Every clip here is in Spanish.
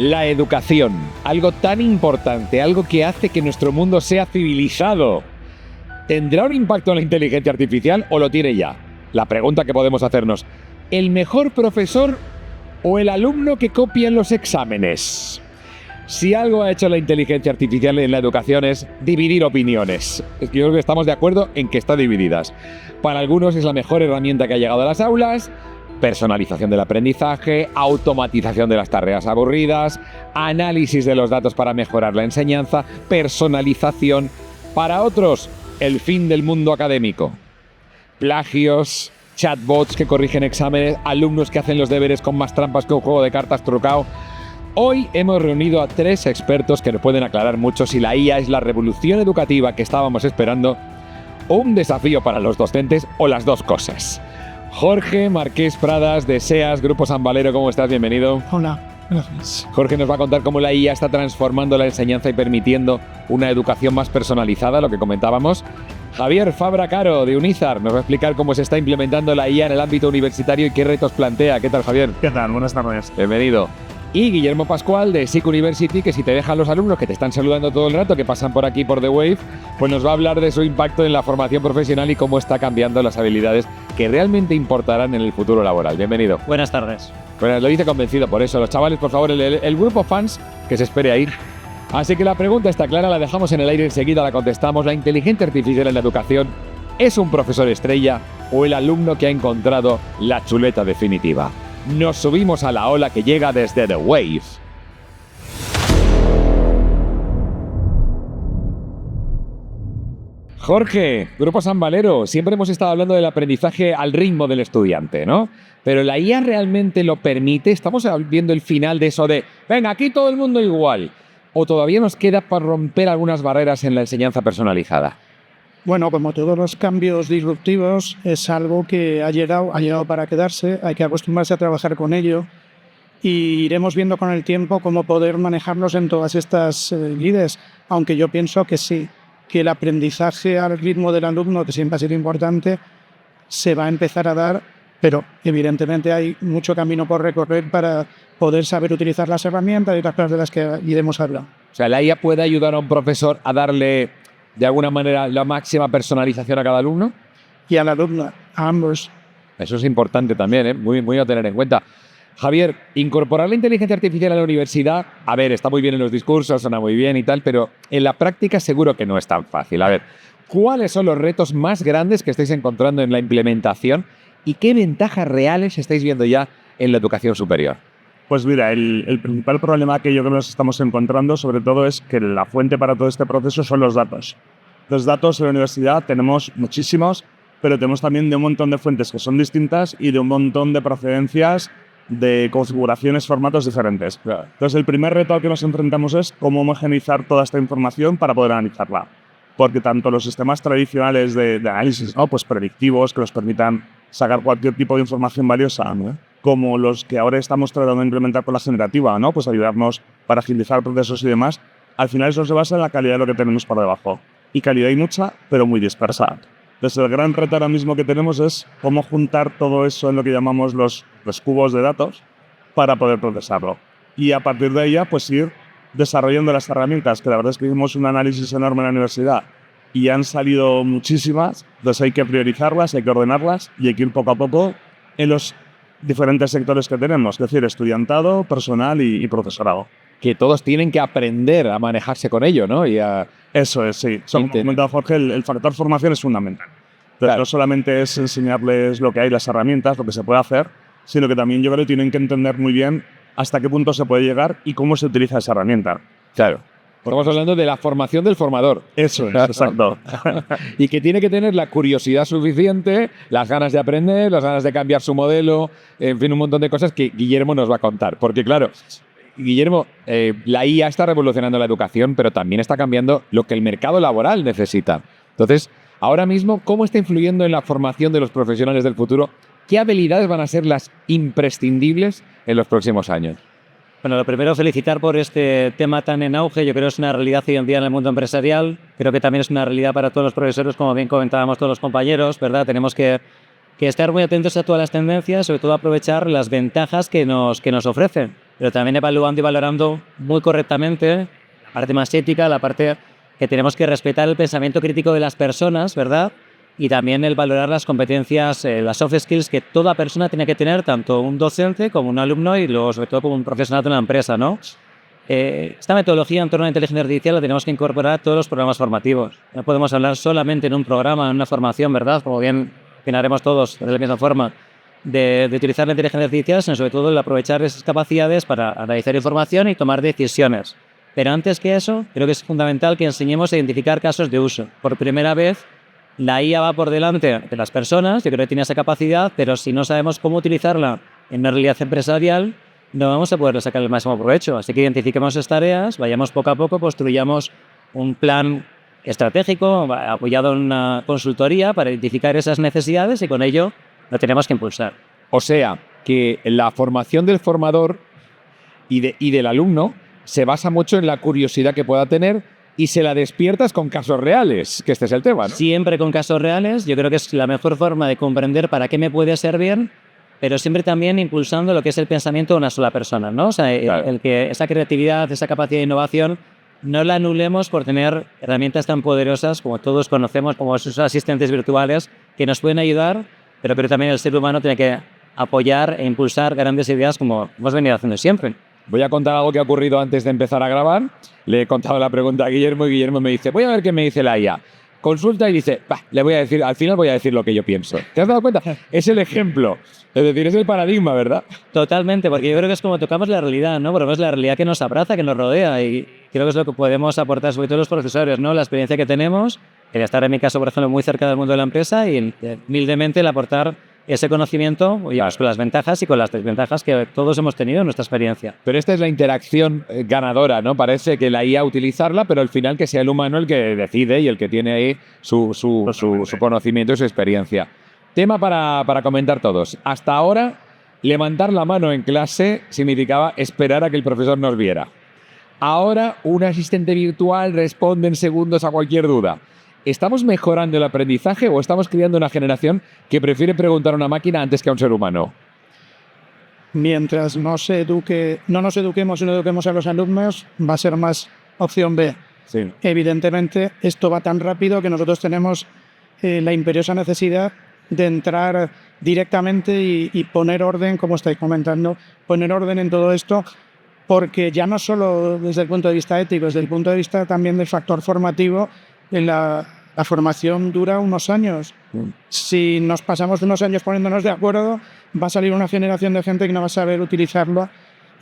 La educación, algo tan importante, algo que hace que nuestro mundo sea civilizado. ¿Tendrá un impacto en la inteligencia artificial o lo tiene ya? La pregunta que podemos hacernos: ¿el mejor profesor o el alumno que copia en los exámenes? Si algo ha hecho la inteligencia artificial en la educación es dividir opiniones. Yo creo que estamos de acuerdo en que está divididas. Para algunos es la mejor herramienta que ha llegado a las aulas: personalización del aprendizaje, automatización de las tareas aburridas, análisis de los datos para mejorar la enseñanza, personalización. Para otros, el fin del mundo académico. Plagios, chatbots que corrigen exámenes, alumnos que hacen los deberes con más trampas que un juego de cartas trucado. Hoy hemos reunido a 3 expertos que nos pueden aclarar mucho si la IA es la revolución educativa que estábamos esperando, o un desafío para los docentes, o las dos cosas. Jorge Marqués Pradas, de SEAS, Grupo San Valero, ¿cómo estás? Bienvenido. Hola, gracias. Jorge nos va a contar cómo la IA está transformando la enseñanza y permitiendo una educación más personalizada, lo que comentábamos. Javier Fabra Caro, de Unizar, nos va a explicar cómo se está implementando la IA en el ámbito universitario y qué retos plantea. ¿Qué tal, Javier? ¿Qué tal? Buenas tardes. Bienvenido. Y Guillermo Pascual, de SIC University, que si te dejan los alumnos que te están saludando todo el rato, que pasan por aquí por The Wave, pues nos va a hablar de su impacto en la formación profesional y cómo está cambiando las habilidades que realmente importarán en el futuro laboral. Bienvenido. Buenas tardes. Bueno, lo dice convencido, por eso. Los chavales, por favor, el grupo fans, que se espere ahí. Así que la pregunta está clara, la dejamos en el aire, enseguida la contestamos. ¿La inteligencia artificial en la educación es un profesor estrella o el alumno que ha encontrado la chuleta definitiva? Nos subimos a la ola que llega desde The Wave. Jorge, Grupo San Valero, siempre hemos estado hablando del aprendizaje al ritmo del estudiante, ¿no? Pero ¿la IA realmente lo permite? ¿Estamos viendo el final de eso de, venga, aquí todo el mundo igual? ¿O todavía nos queda para romper algunas barreras en la enseñanza personalizada? Bueno, como todos los cambios disruptivos, es algo que ha llegado para quedarse, hay que acostumbrarse a trabajar con ello y iremos viendo con el tiempo cómo poder manejarlos en todas estas lides, aunque yo pienso que sí, que el aprendizaje al ritmo del alumno, que siempre ha sido importante, se va a empezar a dar, pero evidentemente hay mucho camino por recorrer para poder saber utilizar las herramientas y otras cosas de las que iremos hablando. O sea, ¿la IA puede ayudar a un profesor a darle, de alguna manera, la máxima personalización a cada alumno? Y al alumno, a ambos. Eso es importante también, ¿eh? Muy a tener en cuenta. Javier, incorporar la inteligencia artificial a la universidad, a ver, está muy bien en los discursos, suena muy bien y tal, pero en la práctica seguro que no es tan fácil. A ver, ¿cuáles son los retos más grandes que estáis encontrando en la implementación y qué ventajas reales estáis viendo ya en la educación superior? Pues mira, el principal problema que yo creo que nos estamos encontrando, sobre todo, es que la fuente para todo este proceso son los datos. Los datos en la universidad tenemos muchísimos, pero tenemos también de un montón de fuentes que son distintas y de un montón de procedencias, de configuraciones, formatos diferentes. Entonces, el primer reto al que nos enfrentamos es cómo homogeneizar toda esta información para poder analizarla. Porque tanto los sistemas tradicionales de análisis, ¿no?, pues predictivos, que nos permitan sacar cualquier tipo de información valiosa, ¿no?, como los que ahora estamos tratando de implementar con la generativa, ¿no?, pues ayudarnos para agilizar procesos y demás, al final eso se basa en la calidad de lo que tenemos por debajo. Y calidad hay mucha, pero muy dispersa. Entonces, el gran reto ahora mismo que tenemos es cómo juntar todo eso en lo que llamamos los cubos de datos para poder procesarlo. Y a partir de ella, pues ir desarrollando las herramientas, que la verdad es que hicimos un análisis enorme en la universidad y han salido muchísimas, entonces hay que priorizarlas, hay que ordenarlas y hay que ir poco a poco en los diferentes sectores que tenemos, es decir, estudiantado, personal y profesorado. Que todos tienen que aprender a manejarse con ello, ¿no? Eso es, sí. Como ha comentado Jorge, el factor formación es fundamental. Entonces, claro, no solamente es enseñarles lo que hay, las herramientas, lo que se puede hacer, sino que también yo creo que tienen que entender muy bien hasta qué punto se puede llegar y cómo se utiliza esa herramienta. Claro. Estamos hablando de la formación del formador. Eso es, exacto. Y que tiene que tener la curiosidad suficiente, las ganas de aprender, las ganas de cambiar su modelo, en fin, un montón de cosas que Guillermo nos va a contar. Porque claro, Guillermo, la IA está revolucionando la educación, pero también está cambiando lo que el mercado laboral necesita. Entonces, ahora mismo, ¿cómo está influyendo en la formación de los profesionales del futuro? ¿Qué habilidades van a ser las imprescindibles en los próximos años? Bueno, lo primero, felicitar por este tema tan en auge. Yo creo que es una realidad hoy en día en el mundo empresarial. Creo que también es una realidad para todos los profesores, como bien comentábamos todos los compañeros, ¿verdad? Tenemos que estar muy atentos a todas las tendencias, sobre todo aprovechar las ventajas que nos ofrecen. pero también evaluando y valorando muy correctamente la parte más ética, la parte que tenemos que respetar el pensamiento crítico de las personas, ¿verdad? Y también el valorar las competencias, las soft skills que toda persona tiene que tener, tanto un docente como un alumno y luego, sobre todo, como un profesional de una empresa, ¿no? Esta metodología en torno a la inteligencia artificial la tenemos que incorporar a todos los programas formativos. No podemos hablar solamente en un programa, en una formación, ¿verdad? Como bien opinaremos todos de la misma forma, de utilizar la inteligencia artificial, sino sobre todo el aprovechar esas capacidades para analizar información y tomar decisiones. Pero antes que eso, creo que es fundamental que enseñemos a identificar casos de uso. Por primera vez, la IA va por delante de las personas, yo creo que tiene esa capacidad, pero si no sabemos cómo utilizarla en una realidad empresarial, no vamos a poder sacar el máximo provecho. Así que identifiquemos esas tareas, vayamos poco a poco, construyamos un plan estratégico apoyado en una consultoría para identificar esas necesidades y con ello lo tenemos que impulsar. O sea, que la formación del formador y del alumno se basa mucho en la curiosidad que pueda tener y se la despiertas con casos reales, que este es el tema, ¿no? Siempre con casos reales, yo creo que es la mejor forma de comprender para qué me puede servir, pero siempre también impulsando lo que es el pensamiento de una sola persona, ¿no? O sea, Claro. el que esa creatividad, esa capacidad de innovación, no la anulemos por tener herramientas tan poderosas como todos conocemos, como esos asistentes virtuales, que nos pueden ayudar, pero también el ser humano tiene que apoyar e impulsar grandes ideas como hemos venido haciendo siempre. Voy a contar algo que ha ocurrido antes de empezar a grabar. Le he contado la pregunta a Guillermo y Guillermo me dice, voy a ver qué me dice la IA. Consulta y dice, le voy a decir, al final voy a decir lo que yo pienso. ¿Te has dado cuenta? Es el ejemplo. Es decir, es el paradigma, ¿verdad? Totalmente, porque yo creo que es como tocamos la realidad, ¿no? Porque es la realidad que nos abraza, que nos rodea y creo que es lo que podemos aportar sobre todo los profesores, ¿no? La experiencia que tenemos, el estar en mi caso, por ejemplo, muy cerca del mundo de la empresa y humildemente el aportar ese conocimiento pues, con las ventajas y con las desventajas que todos hemos tenido en nuestra experiencia. Pero esta es la interacción ganadora, ¿no? Parece que la IA utilizarla, pero al final que sea el humano el que decide y el que tiene ahí su conocimiento y su experiencia. Tema para comentar todos. Hasta ahora, levantar la mano en clase significaba esperar a que el profesor nos viera. Ahora, un asistente virtual responde en segundos a cualquier duda. ¿Estamos mejorando el aprendizaje o estamos creando una generación que prefiere preguntar a una máquina antes que a un ser humano? Mientras no nos eduquemos y no eduquemos a los alumnos, va a ser más opción B. Sí. Evidentemente, esto va tan rápido que nosotros tenemos la imperiosa necesidad de entrar directamente y poner orden, como estáis comentando, poner orden en todo esto, porque ya no solo desde el punto de vista ético, desde el punto de vista también del factor formativo, la formación dura unos años. Si nos pasamos unos años poniéndonos de acuerdo, va a salir una generación de gente que no va a saber utilizarlo.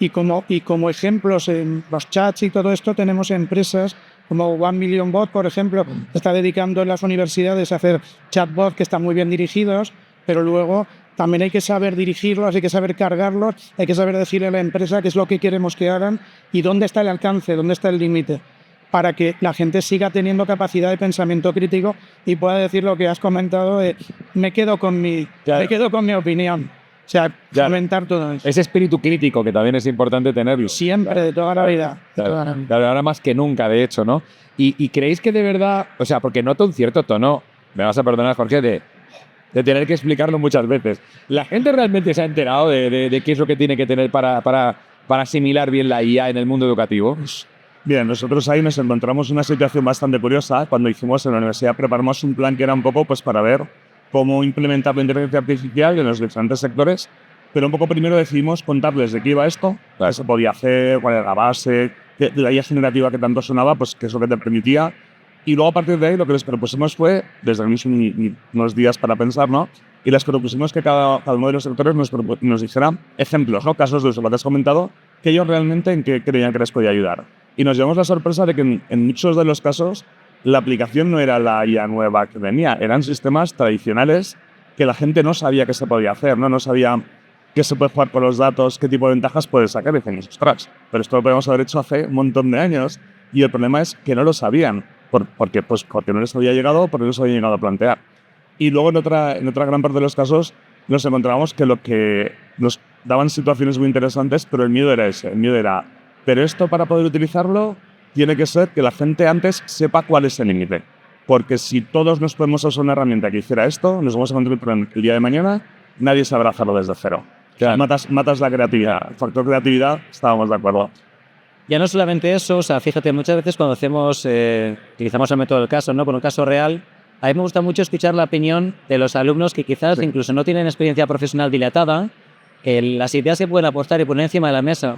Y como ejemplos en los chats y todo esto, tenemos empresas como 1 Million Bot, por ejemplo, que está dedicando en las universidades a hacer chatbots que están muy bien dirigidos, pero luego también hay que saber dirigirlos, hay que saber cargarlos, hay que saber decirle a la empresa qué es lo que queremos que hagan y dónde está el alcance, dónde está el límite, para que la gente siga teniendo capacidad de pensamiento crítico y pueda decir lo que has comentado de me quedo con mi opinión. O sea, fomentar todo eso. Ese espíritu crítico que también es importante tenerlo. Siempre, de toda la vida. Claro, ahora más que nunca, de hecho, ¿no? Y creéis que de verdad, o sea, porque noto un cierto tono, me vas a perdonar, Jorge, de tener que explicarlo muchas veces. ¿La gente realmente se ha enterado de qué es lo que tiene que tener para asimilar bien la IA en el mundo educativo? Bien, nosotros ahí nos encontramos una situación bastante curiosa. Cuando hicimos en la universidad, preparamos un plan que era un poco pues para ver cómo implementar la inteligencia artificial en los diferentes sectores, pero un poco primero decidimos contarles de qué iba esto, qué se podía hacer, cuál era la base, de la IA generativa que tanto sonaba, pues qué es lo que te permitía. Y luego a partir de ahí lo que les propusimos fue, desde el mismo unos días para pensar, ¿no? Y les propusimos que cada uno de los sectores nos dijera ejemplos, ¿no? Casos de uso, lo que has comentado, que ellos realmente en qué creían que les podía ayudar. Y nos llevamos la sorpresa de que en muchos de los casos la aplicación no era la IA nueva que venía, eran sistemas tradicionales que la gente no sabía que se podía hacer, no sabía qué se puede jugar con los datos, qué tipo de ventajas puede sacar. Y decimos, ostras, pero esto lo podemos haber hecho hace un montón de años. Y el problema es que no lo sabían, porque no les había llegado, porque no les había llegado a plantear. Y luego en otra gran parte de los casos nos encontrábamos que lo que nos daban situaciones muy interesantes, pero el miedo era ese, pero esto para poder utilizarlo tiene que ser que la gente antes sepa cuál es el límite. Porque si todos nos podemos usar una herramienta que hiciera esto, nos vamos a encontrar el día de mañana, nadie sabrá hacerlo desde cero. Claro. Matas la creatividad. El factor creatividad, estábamos de acuerdo. Ya no solamente eso, o sea, fíjate, muchas veces cuando utilizamos el método del caso, ¿no? Con un caso real, a mí me gusta mucho escuchar la opinión de los alumnos que quizás incluso no tienen experiencia profesional dilatada, las ideas que pueden aportar y poner encima de la mesa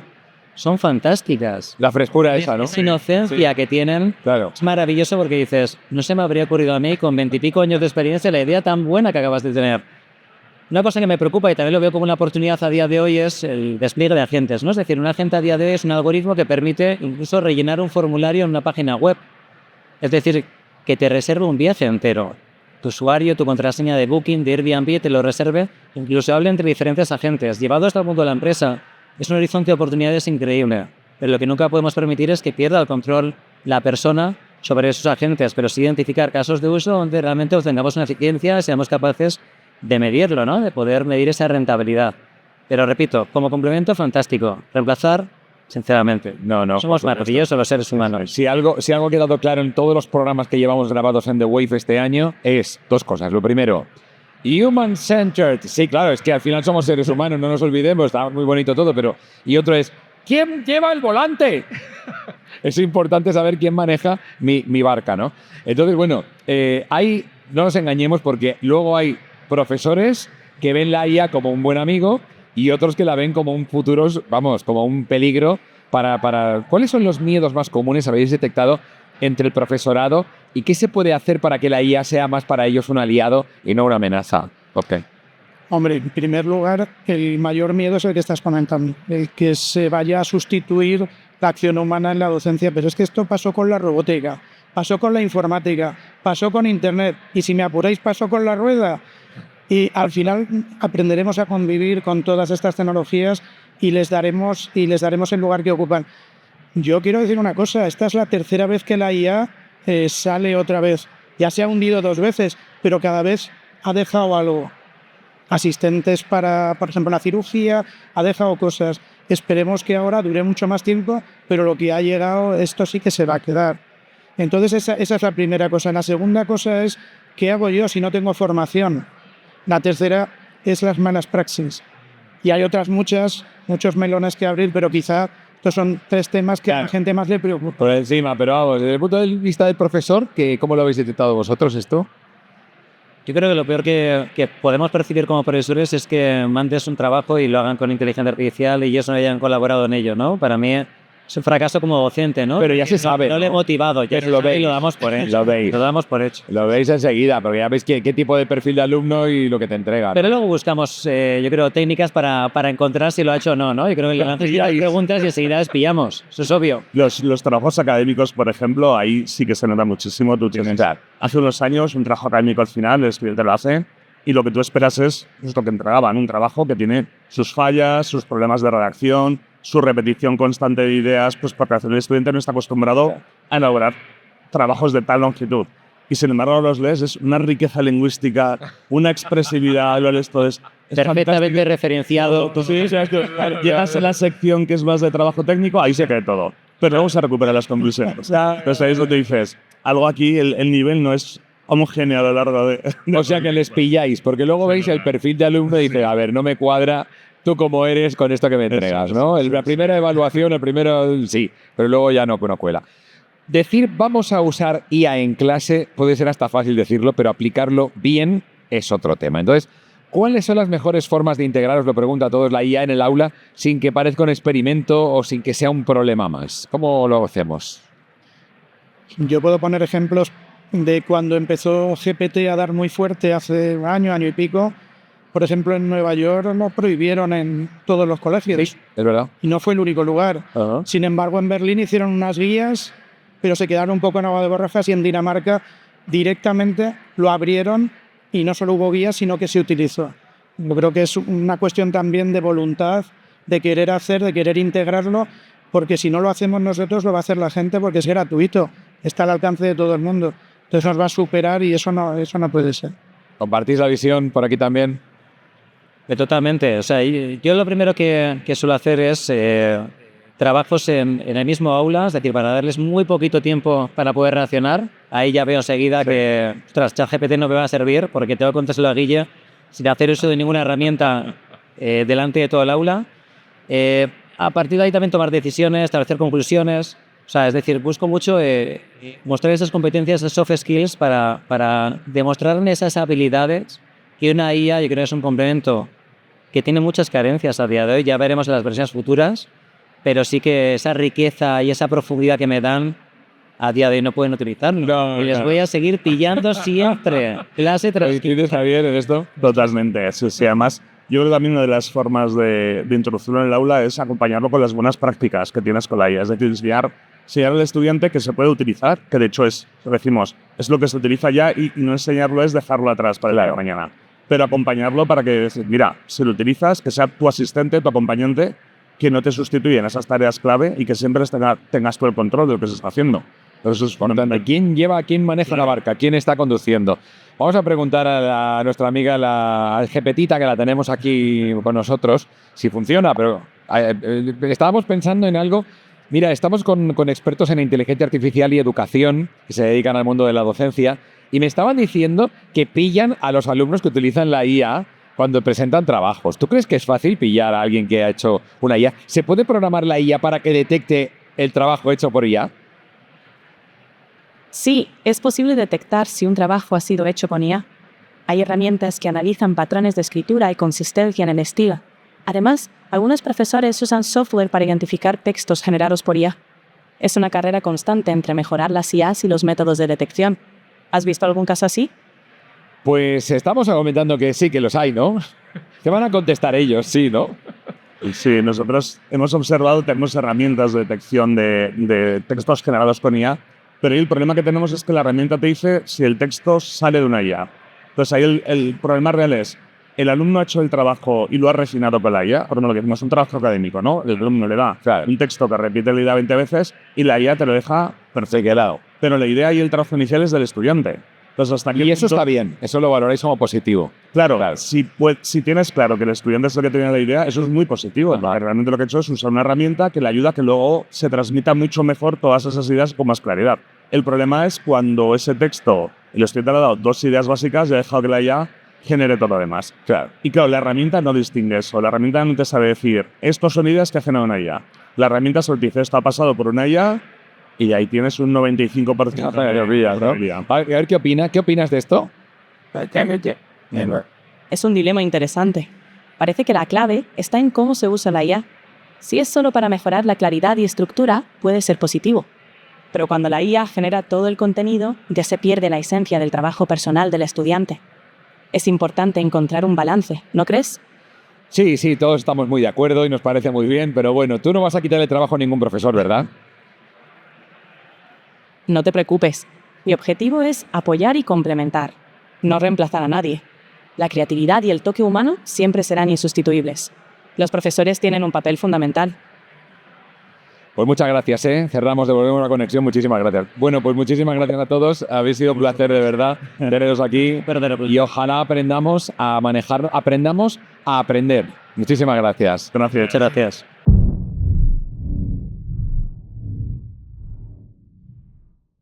son fantásticas. La frescura esa, ¿no? Esa inocencia que tienen Claro. es maravilloso porque dices, no se me habría ocurrido a mí con 20 y pico años de experiencia la idea tan buena que acabas de tener. Una cosa que me preocupa y también lo veo como una oportunidad a día de hoy es el despliegue de agentes, ¿no? Es decir, un agente a día de hoy es un algoritmo que permite incluso rellenar un formulario en una página web. Es decir, que te reserve un viaje entero. Tu usuario, tu contraseña de Booking, de Airbnb, te lo reserve, incluso hable entre diferentes agentes. Llevado hasta el mundo de la empresa, es un horizonte de oportunidades increíble. Pero lo que nunca podemos permitir es que pierda el control la persona sobre esos agentes, pero sí identificar casos de uso donde realmente obtengamos una eficiencia y seamos capaces de medirlo, ¿no? De poder medir esa rentabilidad. Pero repito, como complemento, fantástico. Reemplazar, sinceramente. No, Somos por supuesto. maravillosos los seres humanos. Si algo ha quedado claro en todos los programas que llevamos grabados en The Wave este año es dos cosas. Lo primero, human-centered. Sí, claro, es que al final somos seres humanos, no nos olvidemos, está muy bonito todo, pero... Y otro es, ¿quién lleva el volante? Es importante saber quién maneja mi barca, ¿no? Entonces, bueno, no nos engañemos porque luego hay profesores que ven la IA como un buen amigo y otros que la ven como un futuro, vamos, como un peligro para... ¿Cuáles son los miedos más comunes habéis detectado entre el profesorado y qué se puede hacer para que la IA sea más para ellos un aliado y no una amenaza? Ok. Hombre, en primer lugar, el mayor miedo es el que estás comentando, el que se vaya a sustituir la acción humana en la docencia, pero es que esto pasó con la robótica, pasó con la informática, pasó con Internet y si me apuráis pasó con la rueda. Y al final aprenderemos a convivir con todas estas tecnologías y les daremos el lugar que ocupan. Yo quiero decir una cosa, esta es la tercera vez que la IA sale otra vez. Ya se ha hundido 2 veces, pero cada vez ha dejado algo. Asistentes para, por ejemplo, la cirugía, ha dejado cosas. Esperemos que ahora dure mucho más tiempo, pero lo que ha llegado, esto sí que se va a quedar. Entonces esa es la primera cosa. La segunda cosa es, ¿qué hago yo si no tengo formación? La tercera es las malas praxis. Y hay otras muchos melones que abrir, pero quizá estos son 3 temas que a la gente más le preocupa. Por encima, pero vamos, desde el punto de vista del profesor, ¿cómo lo habéis detectado vosotros esto? Yo creo que lo peor que podemos percibir como profesores es que mandes un trabajo y lo hagan con inteligencia artificial y ellos no hayan colaborado en ello, ¿no? Para mí es un fracaso como docente, ¿no? Pero ya se sabe, No le he motivado, ya Pero lo veis. y lo damos por hecho. Lo veis. Lo damos por hecho. Lo veis enseguida, porque ya veis qué tipo de perfil de alumno y lo que te entrega. Pero luego buscamos, yo creo, técnicas para encontrar si lo ha hecho o no, ¿no? Yo creo que le lanzas las preguntas y enseguida les pillamos. Eso es obvio. Los trabajos académicos, por ejemplo, ahí sí que se nota muchísimo. Tú tienes hace unos años un trabajo académico al final, el estudiante lo hace y lo que tú esperas es lo que entregaban, un trabajo que tiene sus fallas, sus problemas de redacción, su repetición constante de ideas, pues porque el estudiante no está acostumbrado a elaborar trabajos de tal longitud. Y sin embargo los lees, es una riqueza lingüística, una expresividad, lo lees todo, es Perfectamente referenciado. Sí, llegas a la sección que es más de trabajo técnico, ahí se cae todo. Pero vamos a recuperar las conclusiones. Entonces ahí es donde dices, algo aquí, el nivel no es homogéneo a lo largo de... O sea que les pilláis, porque luego veis el perfil de alumno y dice, a ver, no me cuadra tú cómo eres con esto que me entregas, ¿no? La primera evaluación, el primero sí, pero luego ya no cuela. Decir vamos a usar IA en clase puede ser hasta fácil decirlo, pero aplicarlo bien es otro tema. Entonces, ¿cuáles son las mejores formas de integrar, os lo pregunto a todos, la IA en el aula sin que parezca un experimento o sin que sea un problema más? ¿Cómo lo hacemos? Yo puedo poner ejemplos de cuando empezó GPT a dar muy fuerte hace un año y pico. Por ejemplo, en Nueva York lo prohibieron en todos los colegios. Sí, es verdad. Y no fue el único lugar. Uh-huh. Sin embargo, en Berlín hicieron unas guías, pero se quedaron un poco en agua de borrajas y en Dinamarca directamente lo abrieron y no solo hubo guías, sino que se utilizó. Yo creo que es una cuestión también de voluntad, de querer hacer, de querer integrarlo, porque si no lo hacemos nosotros, lo va a hacer la gente porque es gratuito, está al alcance de todo el mundo. Entonces nos va a superar y eso no puede ser. ¿Compartís la visión por aquí también? Totalmente. O sea, yo lo primero que suelo hacer es trabajos en el mismo aula, es decir, para darles muy poquito tiempo para poder reaccionar. Ahí ya veo enseguida que, ostras, ChatGPT no me va a servir porque tengo que contárselo a Guille sin hacer uso de ninguna herramienta delante de todo el aula. A partir de ahí también tomar decisiones, establecer conclusiones. O sea, es decir, busco mucho mostrar esas competencias, esas soft skills para demostrar esas habilidades que una IA, yo creo que es un complemento que tiene muchas carencias a día de hoy. Ya veremos en las versiones futuras, pero sí que esa riqueza y esa profundidad que me dan a día de hoy no pueden utilizarlo. No, y les voy a seguir pillando siempre. Clase tras ¿Coincides, Javier, en esto? Totalmente, sí, sí. Además, yo creo que también una de las formas de introducirlo en el aula es acompañarlo con las buenas prácticas que tienes con la IA. Es decir, enseñar al estudiante que se puede utilizar, que de hecho es lo que se utiliza ya, y no enseñarlo es dejarlo atrás para el día de mañana. Pero acompañarlo para que, mira, si lo utilizas, que sea tu asistente, tu acompañante, que no te sustituya en esas tareas clave y que siempre tengas tú el control de lo que se está haciendo. Eso es importante. ¿Quién maneja la barca? ¿Quién está conduciendo? Vamos a preguntar a nuestra amiga, la GPTita, que la tenemos aquí con nosotros, si funciona, pero estábamos pensando en algo. Mira, estamos con expertos en inteligencia artificial y educación que se dedican al mundo de la docencia y me estaban diciendo que pillan a los alumnos que utilizan la IA cuando presentan trabajos. ¿Tú crees que es fácil pillar a alguien que ha hecho una IA? ¿Se puede programar la IA para que detecte el trabajo hecho por IA? Sí, es posible detectar si un trabajo ha sido hecho con IA. Hay herramientas que analizan patrones de escritura y consistencia en el estilo. Además, algunos profesores usan software para identificar textos generados por IA. Es una carrera constante entre mejorar las IAs y los métodos de detección. ¿Has visto algún caso así? Pues estamos argumentando que sí, que los hay, ¿no? Te van a contestar ellos, sí, ¿no? Sí, nosotros hemos observado, tenemos herramientas de detección de textos generados con IA, pero ahí el problema que tenemos es que la herramienta te dice si el texto sale de una IA. Entonces ahí el problema real es, el alumno ha hecho el trabajo y lo ha refinado con la IA, por ejemplo, lo que decimos es un trabajo académico, ¿no? El alumno le da un texto que repite la idea 20 veces y la IA te lo deja perfecto. Pero la idea y el trabajo inicial es del estudiante. Entonces, hasta aquí y eso está bien, eso lo valoráis como positivo. Claro. Si tienes claro que el estudiante es el que tenía la idea, eso es muy positivo. Realmente lo que he hecho es usar una herramienta que le ayuda a que luego se transmita mucho mejor todas esas ideas con más claridad. El problema es cuando ese texto, el estudiante le ha dado 2 ideas básicas y ha dejado que la IA genere todo lo demás. Claro. Y claro, la herramienta no distingue eso. La herramienta no te sabe decir, estos son ideas que ha generado una IA. La herramienta solo te dice, esto ha pasado por una IA y ahí tienes un 95% de ideas, ¿no? A ver, ¿qué opinas de esto? Es un dilema interesante. Parece que la clave está en cómo se usa la IA. Si es solo para mejorar la claridad y estructura, puede ser positivo. Pero cuando la IA genera todo el contenido, ya se pierde la esencia del trabajo personal del estudiante. Es importante encontrar un balance, ¿no crees? Sí, todos estamos muy de acuerdo y nos parece muy bien, pero bueno, tú no vas a quitarle trabajo a ningún profesor, ¿verdad? No te preocupes. Mi objetivo es apoyar y complementar, no reemplazar a nadie. La creatividad y el toque humano siempre serán insustituibles. Los profesores tienen un papel fundamental. Pues muchas gracias, cerramos, devolvemos la conexión, muchísimas gracias. Bueno, pues muchísimas gracias a todos, habéis sido un placer de verdad teneros aquí y ojalá aprendamos a manejar, aprendamos a aprender. Muchísimas gracias. Gracias. Muchas gracias.